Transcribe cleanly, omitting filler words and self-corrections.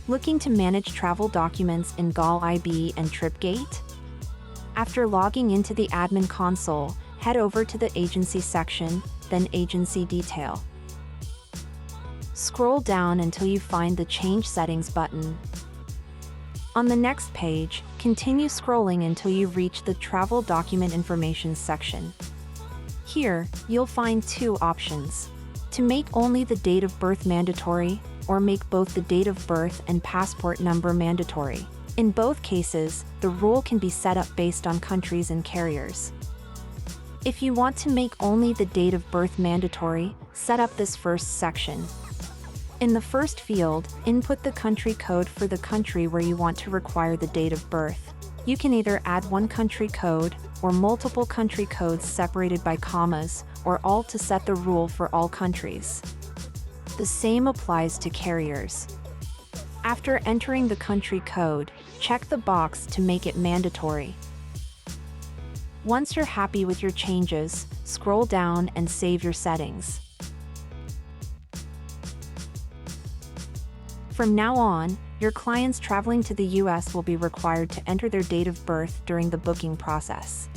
Looking to manage travel documents in GOL IBE and TripGate? After logging into the admin console, head over to the Agency section, then Agency Detail. Scroll down until you find the Change Settings button. On the next page, continue scrolling until you reach the Travel Document Information section. Here, you'll find two options: to make only the date of birth mandatory, or make both the date of birth and passport number mandatory. In both cases, the rule can be set up based on countries and carriers. If you want to make only the date of birth mandatory, set up this first section. In the first field, input the country code for the country where you want to require the date of birth. You can either add one country code, or multiple country codes separated by commas, or all to set the rule for all countries. The same applies to carriers. After entering the country code, check the box to make it mandatory. Once you're happy with your changes, scroll down and save your settings. From now on, your clients traveling to the US will be required to enter their date of birth during the booking process.